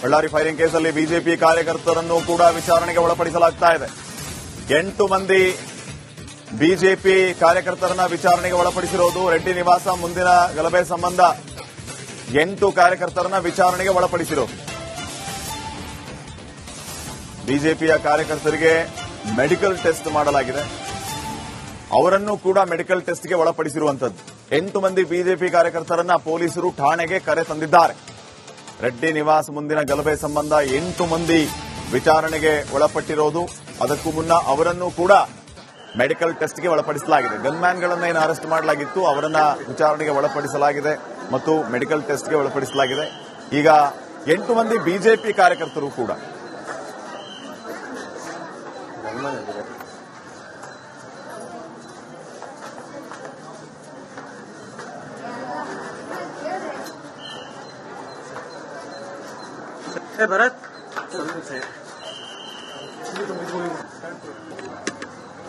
Ballari firing ಕೇಸಲ್ಲಿ BJP ಕಾರ್ಯಕರ್ತರನ್ನು ಕೂಡ ವಿಚಾರಣೆಗೆ ಒಳಪಡಿಸಲಾಗ್ತಾ ಇದೆ. 8 ಮಂದಿ ಬಿಜೆಪಿ ಕಾರ್ಯಕರ್ತರನ್ನ ವಿಚಾರಣೆಗೆ ಒಳಪಡಿಸಿರೋದು. ರೆಡ್ಡಿ ನಿವಾಸ ಮುಂದಿನ ಗಲಭೆ ಸಂಬಂಧ 8 ಕಾರ್ಯಕರ್ತರನ್ನ ವಿಚಾರಣೆಗೆ ಒಳಪಡಿಸಿರೋದು. ಬಿಜೆಪಿಯ ಕಾರ್ಯಕರ್ತರಿಗೆ ಮೆಡಿಕಲ್ ಟೆಸ್ಟ್ ಮಾಡಲಾಗಿದೆ. ಅವರನ್ನು ಕೂಡ ಮೆಡಿಕಲ್ ಟೆಸ್ಟ್ಗೆ ಒಳಪಡಿಸಿರುವಂತದ್ದು. 8 ಮಂದಿ ಬಿಜೆಪಿ ಕಾರ್ಯಕರ್ತರನ್ನ ಪೊಲೀಸರು ಠಾಣೆಗೆ ಕರೆ ತಂದಿದ್ದಾರೆ. ರೆಡ್ಡಿ ನಿವಾಸ ಮುಂದಿನ ಗಲಭೆ ಸಂಬಂಧ 8 ಮಂದಿ ವಿಚಾರಣೆಗೆ ಒಳಪಟ್ಟಿರೋದು. ಅದಕ್ಕೂ ಮುನ್ನ ಅವರನ್ನು ಕೂಡ ಮೆಡಿಕಲ್ ಟೆಸ್ಟ್ಗೆ ಒಳಪಡಿಸಲಾಗಿದೆ. ಗನ್ಮ್ಯಾನ್ಗಳನ್ನ ಏನು ಅರೆಸ್ಟ್ ಮಾಡಲಾಗಿತ್ತು ಅವರನ್ನ ವಿಚಾರಣೆಗೆ ಒಳಪಡಿಸಲಾಗಿದೆ ಮತ್ತು ಮೆಡಿಕಲ್ ಟೆಸ್ಟ್ಗೆ ಒಳಪಡಿಸಲಾಗಿದೆ. ಈಗ 8 ಮಂದಿ ಬಿಜೆಪಿ ಕಾರ್ಯಕರ್ತರು ಕೂಡ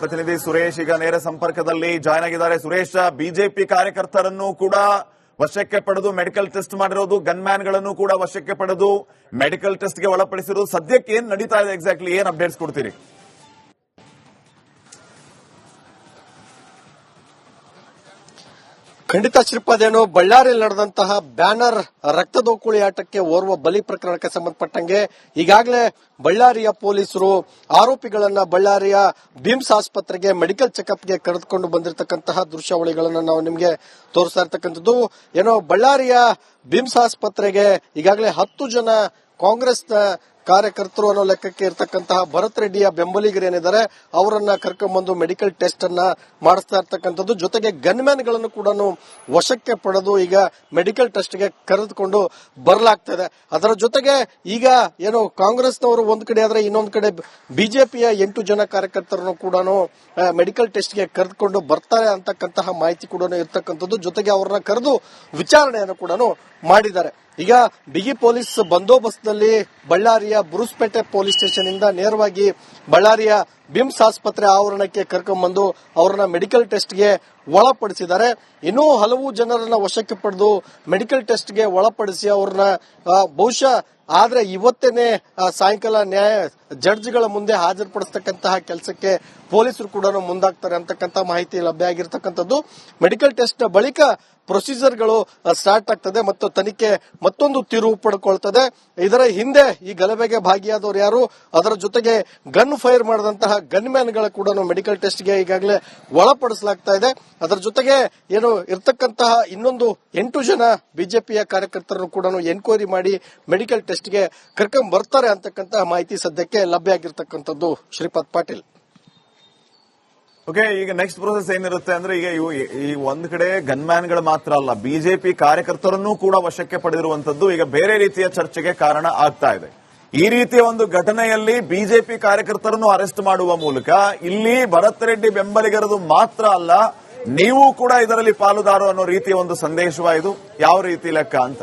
ಪ್ರತಿನಿಧಿ ಸುರೇಶ್ ಈಗ ನೇರ ಸಂಪರ್ಕದಲ್ಲಿ ಜಾಯ್ನ್ ಆಗಿದ್ದಾರೆ. ಸುರೇಶ್, ಬಿಜೆಪಿ ಕಾರ್ಯಕರ್ತರನ್ನು ಕೂಡ ವಶಕ್ಕೆ ಪಡೆದು ಮೆಡಿಕಲ್ ಟೆಸ್ಟ್ ಮಾಡಿರೋದು, ಗನ್ಮ್ಯಾನ್ಗಳನ್ನು ಕೂಡ ವಶಕ್ಕೆ ಪಡೆದು ಮೆಡಿಕಲ್ ಟೆಸ್ಟ್ಗೆ ಒಳಪಡಿಸಿರೋದು. ಸದ್ಯಕ್ಕೆ ಏನ್ ನಡೀತಾ ಇದೆ, ಎಕ್ಸಾಕ್ಟ್ಲಿ ಏನ್ ಅಪ್ಡೇಟ್ಸ್ ಕೊಡ್ತೀರಿ? ಖಂಡಿತ ಶ್ರೀಪಾದೇನು, ಬಳ್ಳಾರಿಯಲ್ಲಿ ನಡೆದಂತಹ ಬ್ಯಾನರ್ ರಕ್ತದೋಕುಳಿ ಆಟಕ್ಕೆ ಓರ್ವ ಬಲಿ ಪ್ರಕರಣಕ್ಕೆ ಸಂಬಂಧಪಟ್ಟಂಗೆ ಈಗಾಗಲೇ ಬಳ್ಳಾರಿಯ ಪೊಲೀಸರು ಆರೋಪಿಗಳನ್ನ ಬಳ್ಳಾರಿಯ ಬಿಮ್ಸ್ ಆಸ್ಪತ್ರೆಗೆ ಮೆಡಿಕಲ್ ಚೆಕಪ್ಗೆ ಕರೆದುಕೊಂಡು ಬಂದಿರತಕ್ಕಂತಹ ದೃಶ್ಯಾವಳಿಗಳನ್ನು ನಾವು ನಿಮಗೆ ತೋರಿಸ್ತಾ ಇರ್ತಕ್ಕಂಥದ್ದು. ಏನೋ ಬಳ್ಳಾರಿಯ ಬಿಮ್ಸ್ ಆಸ್ಪತ್ರೆಗೆ ಈಗಾಗಲೇ 10 ಜನ ಕಾಂಗ್ರೆಸ್ನ ಕಾರ್ಯಕರ್ತರು ಅನ್ನೋ ಲೆಕ್ಕಕ್ಕೆ ಇರತಕ್ಕಂತಹ ಭರತ್ ರೆಡ್ಡಿಯ ಬೆಂಬಲಿಗರೇನಿದ್ದಾರೆ ಅವರನ್ನ ಕರ್ಕೊಂಡ್ಬಂದು ಮೆಡಿಕಲ್ ಟೆಸ್ಟ್ ಅನ್ನ ಮಾಡಿಸ್ತಾ ಇರ್ತಕ್ಕಂಥದ್ದು. ಜೊತೆಗೆ ಗನ್ಮ್ಯಾನ್ಗಳನ್ನು ಕೂಡ ವಶಕ್ಕೆ ಪಡೆದು ಈಗ ಮೆಡಿಕಲ್ ಟೆಸ್ಟ್ಗೆ ಕರೆದುಕೊಂಡು ಬರಲಾಗ್ತದೆ. ಅದರ ಜೊತೆಗೆ ಈಗ ಏನು ಕಾಂಗ್ರೆಸ್ನವರು ಒಂದ್ ಕಡೆ ಆದ್ರೆ ಇನ್ನೊಂದು ಕಡೆ ಬಿಜೆಪಿಯ 8 ಜನ ಕಾರ್ಯಕರ್ತರನ್ನು ಕೂಡ ಮೆಡಿಕಲ್ ಟೆಸ್ಟ್ಗೆ ಕರೆದುಕೊಂಡು ಬರ್ತಾರೆ ಅಂತಕ್ಕಂತಹ ಮಾಹಿತಿ ಕೂಡ ಇರ್ತಕ್ಕಂಥದ್ದು. ಜೊತೆಗೆ ಅವರನ್ನ ಕರೆದು ವಿಚಾರಣೆಯನ್ನು ಕೂಡ ಮಾಡಿದ್ದಾರೆ. ಈಗ ಬಿಗಿ ಪೊಲೀಸ್ ಬಂದೋಬಸ್ತ್ನಲ್ಲಿ ಬಳ್ಳಾರಿಯ ಬುರುಸ್ಪೇಟೆ ಪೊಲೀಸ್ ಸ್ಟೇಷನ್ ಇಂದ ನೇರವಾಗಿ ಬಳ್ಳಾರಿಯ ಬಿಮ್ಸ್ ಆಸ್ಪತ್ರೆ ಆವರಣಕ್ಕೆ ಕರ್ಕೊಂಡ್ಬಂದು ಅವರನ್ನ ಮೆಡಿಕಲ್ ಟೆಸ್ಟ್ಗೆ ಒಳಪಡಿಸಿದ್ದಾರೆ. ಇನ್ನೂ ಹಲವು ಜನರನ್ನ ವಶಕ್ಕೆ ಪಡೆದು ಮೆಡಿಕಲ್ ಟೆಸ್ಟ್ಗೆ ಒಳಪಡಿಸಿ ಅವ್ರನ್ನ ಬಹುಶಃ ಆದ್ರೆ ಇವತ್ತೇನೆ ಸಾಯಂಕಾಲ ಜಡ್ಜ್ಗಳ ಮುಂದೆ ಹಾಜರುಪಡಿಸತಕ್ಕಂತಹ ಕೆಲಸಕ್ಕೆ ಪೊಲೀಸರು ಕೂಡ ಮುಂದಾಗ್ತಾರೆ ಅಂತಕ್ಕಂಥ ಮಾಹಿತಿ ಲಭ್ಯ ಆಗಿರ್ತಕ್ಕಂಥದ್ದು. ಮೆಡಿಕಲ್ ಟೆಸ್ಟ್ ಬಳಿಕ ಪ್ರೊಸೀಜರ್ಗಳು ಸ್ಟಾರ್ಟ್ ಆಗ್ತದೆ ಮತ್ತು ತನಿಖೆ ಮತ್ತೊಂದು ತಿರುವು ಪಡ್ಕೊಳ್ತದೆ. ಇದರ ಹಿಂದೆ ಈ ಗಲಭೆಗೆ ಭಾಗಿಯಾದವರು ಯಾರು, ಅದರ ಜೊತೆಗೆ ಗನ್ ಫೈರ್ ಮಾಡಿದಂತಹ ಗನ್ ಮ್ಯಾನ್ಗಳ ಕೂಡ ಮೆಡಿಕಲ್ ಟೆಸ್ಟ್ಗೆ ಈಗಾಗಲೇ ಒಳಪಡಿಸಲಾಗ್ತಾ ಇದೆ. ಅದರ ಜೊತೆಗೆ ಏನು ಇರ್ತಕ್ಕಂತಹ ಇನ್ನೊಂದು 8 ಜನ ಬಿಜೆಪಿಯ ಕಾರ್ಯಕರ್ತರನ್ನು ಕೂಡ ಎನ್ಕ್ವೈರಿ ಮಾಡಿ ಮೆಡಿಕಲ್ ಟೆಸ್ಟ್ಗೆ ಕರ್ಕೊಂಡ್ ಬರ್ತಾರೆ ಅಂತಕ್ಕಂತಹ ಮಾಹಿತಿ ಸದ್ಯಕ್ಕೆ ಲಭ್ಯ ಆಗಿರ್ತಕ್ಕಂಥದ್ದು. ಶ್ರೀಪಾದ್ ಪಾಟೀಲ್. ಓಕೆ, ಈಗ ನೆಕ್ಸ್ಟ್ ಪ್ರೋಸೆಸ್ ಏನಿರುತ್ತೆ ಅಂದ್ರೆ ಈಗ ಈ ಒಂದ್ ಕಡೆ ಗನ್ಮ್ಯಾನ್ಗಳು ಮಾತ್ರ ಅಲ್ಲ, ಬಿಜೆಪಿ ಕಾರ್ಯಕರ್ತರನ್ನೂ ಕೂಡ ವಶಕ್ಕೆ ಪಡೆದಿರುವಂತದ್ದು ಈಗ ಬೇರೆ ರೀತಿಯ ಚರ್ಚೆಗೆ ಕಾರಣ ಆಗ್ತಾ ಇದೆ. ಈ ರೀತಿಯ ಒಂದು ಘಟನೆಯಲ್ಲಿ ಬಿಜೆಪಿ ಕಾರ್ಯಕರ್ತರನ್ನು ಅರೆಸ್ಟ್ ಮಾಡುವ ಮೂಲಕ ಇಲ್ಲಿ ಭರತ್ ರೆಡ್ಡಿ ಬೆಂಬಲಿಗರದು ಮಾತ್ರ ಅಲ್ಲ, ನೀವು ಕೂಡ ಇದರಲ್ಲಿ ಪಾಲುದಾರ ಅನ್ನೋ ರೀತಿಯ ಒಂದು ಸಂದೇಶವ ಇದು. ಯಾವ ರೀತಿ ಲೆಕ್ಕ ಅಂತ?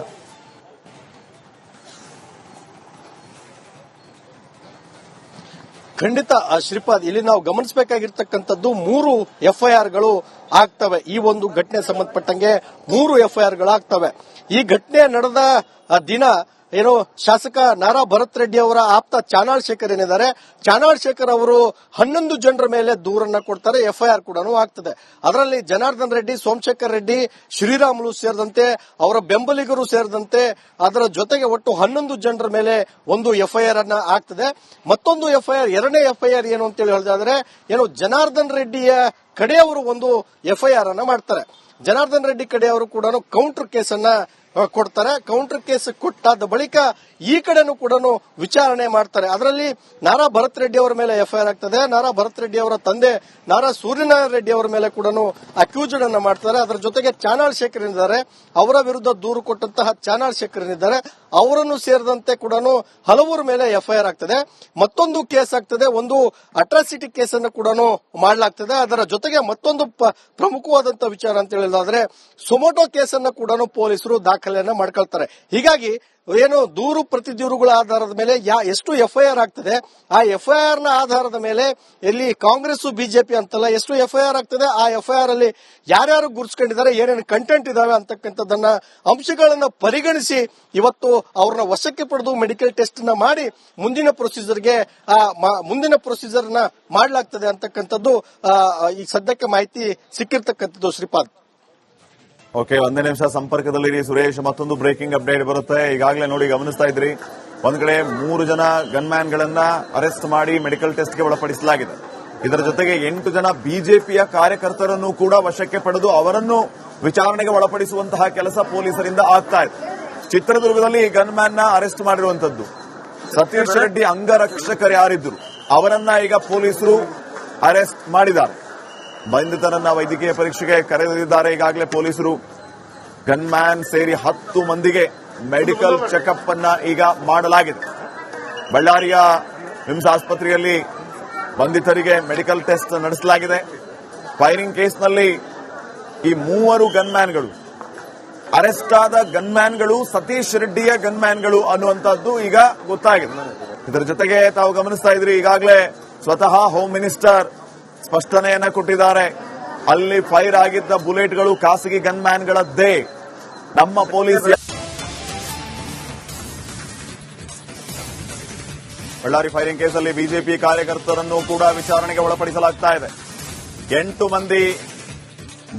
ಖಂಡಿತ ಶ್ರೀಪಾದ್, ಇಲ್ಲಿ ನಾವು ಗಮನಿಸಬೇಕಾಗಿರ್ತಕ್ಕಂಥದ್ದು 3 ಎಫ್ಐಆರ್ಗಳು ಆಗ್ತವೆ. ಈ ಒಂದು ಘಟನೆ ಸಂಬಂಧಪಟ್ಟಂಗೆ 3 ಎಫ್ಐಆರ್ಗಳು ಆಗ್ತವೆ. ಈ ಘಟನೆ ನಡೆದ ದಿನ ಏನು ಶಾಸಕ ನಾರಾ ಭರತ್ ರೆಡ್ಡಿ ಅವರ ಆಪ್ತ ಚಾನಾಳ್ ಶೇಖರ್ ಏನಿದ್ದಾರೆ, ಚಾನಾಳ್ ಶೇಖರ್ ಅವರು 11 ಜನರ ಮೇಲೆ ದೂರನ್ನ ಕೊಡ್ತಾರೆ. ಎಫ್ಐಆರ್ ಕೂಡ ಆಗ್ತದೆ. ಅದರಲ್ಲಿ ಜನಾರ್ದನ್ ರೆಡ್ಡಿ, ಸೋಮಶೇಖರ್ ರೆಡ್ಡಿ, ಶ್ರೀರಾಮುಲು ಸೇರಿದಂತೆ ಅವರ ಬೆಂಬಲಿಗರು ಸೇರಿದಂತೆ ಅದರ ಜೊತೆಗೆ ಒಟ್ಟು 11 ಜನರ ಮೇಲೆ ಒಂದು ಎಫ್ಐಆರ್ ಅನ್ನ ಆಗ್ತದೆ. ಮತ್ತೊಂದು ಎಫ್ಐಆರ್, ಎರಡನೇ ಎಫ್ಐಆರ್ ಏನು ಅಂತೇಳಿ ಹೇಳಿದ್ರೆ ಏನು ಜನಾರ್ದನ್ ರೆಡ್ಡಿಯ ಕಡೆಯವರು ಒಂದು ಎಫ್ಐಆರ್ ಅನ್ನ ಮಾಡ್ತಾರೆ. ಜನಾರ್ದನ್ ರೆಡ್ಡಿ ಕಡೆಯವರು ಕೂಡ ಕೌಂಟರ್ ಕೇಸ್ ಅನ್ನ ಕೊಡ್ತಾರೆ. ಕೌಂಟರ್ ಕೇಸ್ ಕೊಟ್ಟಾದ ಬಳಿಕ ಈ ಕಡೆನೂ ಕೂಡ ವಿಚಾರಣೆ ಮಾಡ್ತಾರೆ. ಅದರಲ್ಲಿ ನಾರಾ ಭರತ್ ರೆಡ್ಡಿ ಅವರ ಮೇಲೆ ಎಫ್ಐಆರ್ ಆಗ್ತದೆ. ನಾರಾ ಭರತ್ ರೆಡ್ಡಿ ಅವರ ತಂದೆ ನಾರಾ ಸೂರ್ಯನಾರಾಯಣ ರೆಡ್ಡಿ ಅವರ ಮೇಲೆ ಕೂಡ ಅಕ್ಯೂಸ್ಡ್ ಅನ್ನ ಮಾಡ್ತಾರೆ. ಅದರ ಜೊತೆಗೆ ಚಾನಾಳ್ ಶೇಖರ್ ಏನಿದ್ದಾರೆ, ಅವರ ವಿರುದ್ಧ ದೂರು ಕೊಟ್ಟಂತಹ ಚಾನಾಳ್ ಶೇಖರ್ ಏನಿದ್ದಾರೆ, ಅವರನ್ನು ಸೇರಿದಂತೆ ಕೂಡ ಹಲವರ ಮೇಲೆ ಎಫ್ಐಆರ್ ಆಗ್ತದೆ. ಮತ್ತೊಂದು ಕೇಸ್ ಆಗ್ತದೆ, ಒಂದು ಅಟ್ರಾಸಿಟಿ ಕೇಸ್ ಅನ್ನು ಕೂಡ ಮಾಡಲಾಗ್ತದೆ. ಅದರ ಜೊತೆಗೆ ಮತ್ತೊಂದು ಪ್ರಮುಖವಾದಂತಹ ವಿಚಾರ ಅಂತ ಹೇಳಿದ್ರೆ ಸುಮೋಟೋ ಕೇಸ್ ಅನ್ನು ಕೂಡ ಪೊಲೀಸರು ದಾಖಲೆ ದಾಖಲೆಯನ್ನ ಮಾಡ್ಕೊಳ್ತಾರೆ. ಹೀಗಾಗಿ ಏನು ದೂರು ಪ್ರತಿ ದೂರುಗಳ ಆಧಾರದ ಮೇಲೆ ಎಷ್ಟು ಎಫ್ಐಆರ್ ಆಗ್ತದೆ, ಆ ಎಫ್ಐಆರ್ ನ ಆಧಾರದ ಮೇಲೆ ಇಲ್ಲಿ ಕಾಂಗ್ರೆಸ್ ಬಿಜೆಪಿ ಅಂತಲ್ಲ, ಎಷ್ಟು ಎಫ್ಐಆರ್ ಆಗ್ತದೆ ಆ ಎಫ್ಐಆರ್ ಅಲ್ಲಿ ಯಾರ್ಯಾರು ಗುರುತಿಸಿಕೊಂಡಿದ್ದಾರೆ, ಏನೇನು ಕಂಟೆಂಟ್ ಇದಾವೆ ಅಂತಕ್ಕಂಥದ್ದನ್ನ ಅಂಶಗಳನ್ನ ಪರಿಗಣಿಸಿ ಇವತ್ತು ಅವ್ರನ್ನ ವಶಕ್ಕೆ ಪಡೆದು ಮೆಡಿಕಲ್ ಟೆಸ್ಟ್ ನ ಮಾಡಿ ಮುಂದಿನ ಪ್ರೊಸೀಜರ್ ನ ಮಾಡಲಾಗ್ತದೆ ಅಂತಕ್ಕಂಥದ್ದು ಈ ಸದ್ಯಕ್ಕೆ ಮಾಹಿತಿ ಸಿಕ್ಕಿರ್ತಕ್ಕಂಥದ್ದು. ಶ್ರೀಪಾದ್, ಓಕೆ, ಒಂದೇ ನಿಮಿಷ ಸಂಪರ್ಕದಲ್ಲಿ ಸುರೇಶ್. ಮತ್ತೊಂದು ಬ್ರೇಕಿಂಗ್ ಅಪ್ಡೇಟ್ ಬರುತ್ತೆ. ಈಗಾಗಲೇ ನೋಡಿ ಗಮನಿಸ್ತಾ ಇದ್ರಿ, ಒಂದ್ ಕಡೆ 3 ಜನ ಗನ್ಮ್ಯಾನ್ ಗಳನ್ನ ಅರೆಸ್ಟ್ ಮಾಡಿ ಮೆಡಿಕಲ್ ಟೆಸ್ಟ್ಗೆ ಒಳಪಡಿಸಲಾಗಿದೆ. ಇದರ ಜೊತೆಗೆ 8 ಜನ ಬಿಜೆಪಿಯ ಕಾರ್ಯಕರ್ತರನ್ನು ಕೂಡ ವಶಕ್ಕೆ ಪಡೆದು ಅವರನ್ನು ವಿಚಾರಣೆಗೆ ಒಳಪಡಿಸುವಂತಹ ಕೆಲಸ ಪೊಲೀಸರಿಂದ ಆಗ್ತಾ ಇದೆ. ಚಿತ್ರದುರ್ಗದಲ್ಲಿ ಈ ಗನ್ಮ್ಯಾನ್ ನ ಅರೆಸ್ಟ್ ಮಾಡಿರುವಂತದ್ದು. ಸತೀಶ್ ರೆಡ್ಡಿ ಅಂಗರಕ್ಷಕರು ಯಾರಿದ್ರು ಅವರನ್ನ ಈಗ ಪೊಲೀಸರು ಅರೆಸ್ಟ್ ಮಾಡಿದ್ದಾರೆ. ಬಂಧಿತರನ್ನ ವೈದ್ಯಕೀಯ ಪರೀಕ್ಷೆಗೆ ಕರೆದೊಯ್ದಿದ್ದಾರೆ. ಈಗಾಗಲೇ ಪೊಲೀಸರು ಗನ್ಮ್ಯಾನ್ ಸೇರಿ 10 ಮಂದಿಗೆ ಮೆಡಿಕಲ್ ಚೆಕಪ್ ಅನ್ನ ಈಗ ಮಾಡಲಾಗಿದೆ. ಬಳ್ಳಾರಿಯ ವಿಮ್ಸ್ ಆಸ್ಪತ್ರೆಯಲ್ಲಿ ಬಂಧಿತರಿಗೆ ಮೆಡಿಕಲ್ ಟೆಸ್ಟ್ ನಡೆಸಲಾಗಿದೆ. ಫೈರಿಂಗ್ ಕೇಸ್ನಲ್ಲಿ ಈ 3 ಗನ್ಮ್ಯಾನ್ಗಳು, ಅರೆಸ್ಟ್ ಆದ ಗನ್ಮ್ಯಾನ್ಗಳು ಸತೀಶ್ ರೆಡ್ಡಿಯ ಗನ್ಮ್ಯಾನ್ಗಳು ಅನ್ನುವಂಥದ್ದು ಈಗ ಗೊತ್ತಾಗಿದೆ. ಇದರ ಜೊತೆಗೆ ತಾವು ಗಮನಿಸ್ತಾ ಇದ್ರಿ, ಈಗಾಗಲೇ ಸ್ವತಃ ಹೋಮ್ ಮಿನಿಸ್ಟರ್ ಸ್ಪಷ್ಟನೆಯನ್ನ ಕೊಟ್ಟಿದ್ದಾರೆ. ಅಲ್ಲಿ ಫೈರ್ ಆಗಿದ್ದ ಬುಲೆಟ್ಗಳು ಖಾಸಗಿ ಗನ್ಮ್ಯಾನ್ಗಳದ್ದೇ. ನಮ್ಮ ಪೊಲೀಸ್ ಬಳ್ಳಾರಿ ಫೈರಿಂಗ್ ಕೇಸಲ್ಲಿ ಬಿಜೆಪಿ ಕಾರ್ಯಕರ್ತರನ್ನು ಕೂಡ ವಿಚಾರಣೆಗೆ ಒಳಪಡಿಸಲಾಗ್ತಾ ಇದೆ. 8 ಮಂದಿ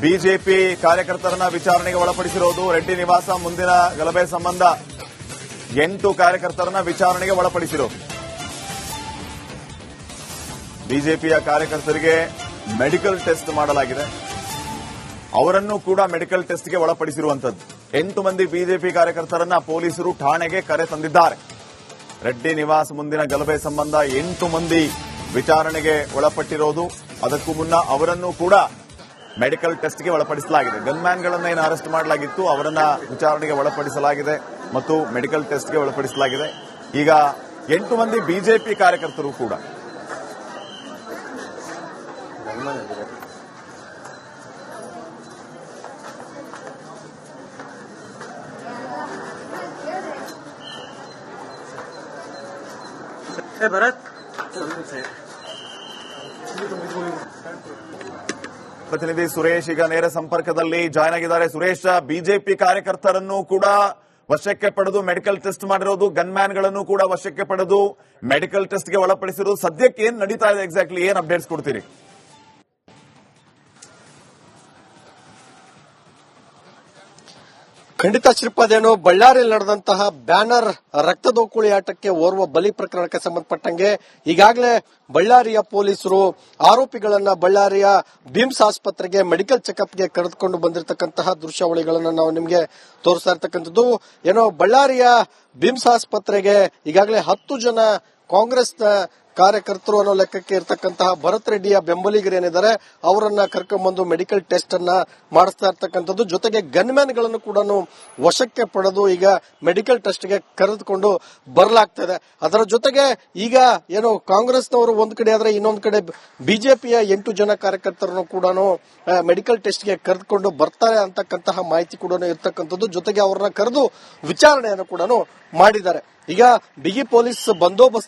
ಬಿಜೆಪಿ ಕಾರ್ಯಕರ್ತರನ್ನ ವಿಚಾರಣೆಗೆ ಒಳಪಡಿಸಿರೋದು. ರೆಡ್ಡಿ ನಿವಾಸ ಮುಂದಿನ ಗಲಭೆ ಸಂಬಂಧ 8 ಕಾರ್ಯಕರ್ತರನ್ನ ವಿಚಾರಣೆಗೆ ಒಳಪಡಿಸಿರೋದು. ಬಿಜೆಪಿಯ ಕಾರ್ಯಕರ್ತರಿಗೆ ಮೆಡಿಕಲ್ ಟೆಸ್ಟ್ ಮಾಡಲಾಗಿದೆ. ಅವರನ್ನು ಕೂಡ ಮೆಡಿಕಲ್ ಟೆಸ್ಟ್ಗೆ ಒಳಪಡಿಸಿರುವಂತದ್ದು. 8 ಮಂದಿ ಬಿಜೆಪಿ ಕಾರ್ಯಕರ್ತರನ್ನ ಪೊಲೀಸರು ಠಾಣೆಗೆ ಕರೆ ತಂದಿದ್ದಾರೆ. ರೆಡ್ಡಿ ನಿವಾಸ್ ಮುಂದಿನ ಗಲಭೆ ಸಂಬಂಧ 8 ಮಂದಿ ವಿಚಾರಣೆಗೆ ಒಳಪಟ್ಟಿರೋದು. ಅದಕ್ಕೂ ಮುನ್ನ ಅವರನ್ನು ಕೂಡ ಮೆಡಿಕಲ್ ಟೆಸ್ಟ್ಗೆ ಒಳಪಡಿಸಲಾಗಿದೆ. ಗನ್ಮ್ಯಾನ್ಗಳನ್ನ ಏನು ಅರೆಸ್ಟ್ ಮಾಡಲಾಗಿತ್ತು ಅವರನ್ನ ವಿಚಾರಣೆಗೆ ಒಳಪಡಿಸಲಾಗಿದೆ ಮತ್ತು ಮೆಡಿಕಲ್ ಟೆಸ್ಟ್ಗೆ ಒಳಪಡಿಸಲಾಗಿದೆ. ಈಗ 8 ಮಂದಿ ಬಿಜೆಪಿ ಕಾರ್ಯಕರ್ತರು ಕೂಡ ಪ್ರತಿನಿಧಿ ಸುರೇಶ್ ಈಗ ನೇರ ಸಂಪರ್ಕದಲ್ಲಿ ಜಾಯ್ನ್ ಆಗಿದ್ದಾರೆ. ಸುರೇಶ್, ಬಿಜೆಪಿ ಕಾರ್ಯಕರ್ತರನ್ನು ಕೂಡ ವಶಕ್ಕೆ ಪಡೆದು ಮೆಡಿಕಲ್ ಟೆಸ್ಟ್ ಮಾಡಿರೋದು, ಗನ್ಮ್ಯಾನ್ಗಳನ್ನು ಕೂಡ ವಶಕ್ಕೆ ಪಡೆದು ಮೆಡಿಕಲ್ ಟೆಸ್ಟ್ಗೆ ಒಳಪಡಿಸಿರೋದು. ಸದ್ಯಕ್ಕೆ ಏನ್ ನಡೀತಾ ಇದೆ, ಎಕ್ಸಾಕ್ಟ್ಲಿ ಏನ್ ಅಪ್ಡೇಟ್ಸ್ ಕೊಡ್ತೀರಿ? ಖಂಡಿತ ಶ್ರೀಪಾದ್, ಏನು ಬಳ್ಳಾರಿಯಲ್ಲಿ ನಡೆದಂತಹ ಬ್ಯಾನರ್ ರಕ್ತದೋಕುಳಿ ಆಟಕ್ಕೆ ಓರ್ವ ಬಲಿ ಪ್ರಕರಣಕ್ಕೆ ಸಂಬಂಧಪಟ್ಟಂಗೆ ಈಗಾಗಲೇ ಬಳ್ಳಾರಿಯ ಪೊಲೀಸರು ಆರೋಪಿಗಳನ್ನ ಬಳ್ಳಾರಿಯ ಬಿಮ್ಸ್ ಆಸ್ಪತ್ರೆಗೆ ಮೆಡಿಕಲ್ ಚೆಕಪ್ಗೆ ಕರೆದುಕೊಂಡು ಬಂದಿರತಕ್ಕಂತಹ ದೃಶ್ಯಾವಳಿಗಳನ್ನು ನಾವು ನಿಮಗೆ ತೋರಿಸ್ತಾ ಇರ್ತಕ್ಕಂಥದ್ದು. ಏನೋ ಬಳ್ಳಾರಿಯ ಬಿಮ್ಸ್ ಆಸ್ಪತ್ರೆಗೆ ಈಗಾಗಲೇ 10 ಜನ ಕಾಂಗ್ರೆಸ್ನ ಕಾರ್ಯಕರ್ತರು ಅನ್ನೋ ಲೆಕ್ಕಕ್ಕೆ ಇರತಕ್ಕಂತಹ ಭರತ್ ರೆಡ್ಡಿಯ ಬೆಂಬಲಿಗರು ಏನಿದ್ದಾರೆ ಅವರನ್ನ ಕರ್ಕೊಂಡ್ಬಂದು ಮೆಡಿಕಲ್ ಟೆಸ್ಟ್ ಅನ್ನ ಮಾಡಿಸ್ತಾ ಇರ್ತಕ್ಕಂಥದ್ದು. ಜೊತೆಗೆ ಗನ್ಮ್ಯಾನ್ಗಳನ್ನು ಕೂಡ ವಶಕ್ಕೆ ಪಡೆದು ಈಗ ಮೆಡಿಕಲ್ ಟೆಸ್ಟ್ಗೆ ಕರೆದುಕೊಂಡು ಬರಲಾಗ್ತದೆ. ಅದರ ಜೊತೆಗೆ ಈಗ ಏನು ಕಾಂಗ್ರೆಸ್ನವರು ಒಂದ್ ಕಡೆ ಆದ್ರೆ ಇನ್ನೊಂದ್ ಕಡೆ ಬಿಜೆಪಿಯ 8 ಜನ ಕಾರ್ಯಕರ್ತರನ್ನು ಕೂಡ ಮೆಡಿಕಲ್ ಟೆಸ್ಟ್ಗೆ ಕರೆದುಕೊಂಡು ಬರ್ತಾರೆ ಅಂತಕ್ಕಂತಹ ಮಾಹಿತಿ ಕೂಡ ಇರ್ತಕ್ಕಂಥದ್ದು. ಜೊತೆಗೆ ಅವರನ್ನ ಕರೆದು ವಿಚಾರಣೆಯನ್ನು ಕೂಡ ಮಾಡಿದ್ದಾರೆ. ಈಗ ಬಿಗಿ ಪೊಲೀಸ್ ಬಂದೋಬಸ್ತ್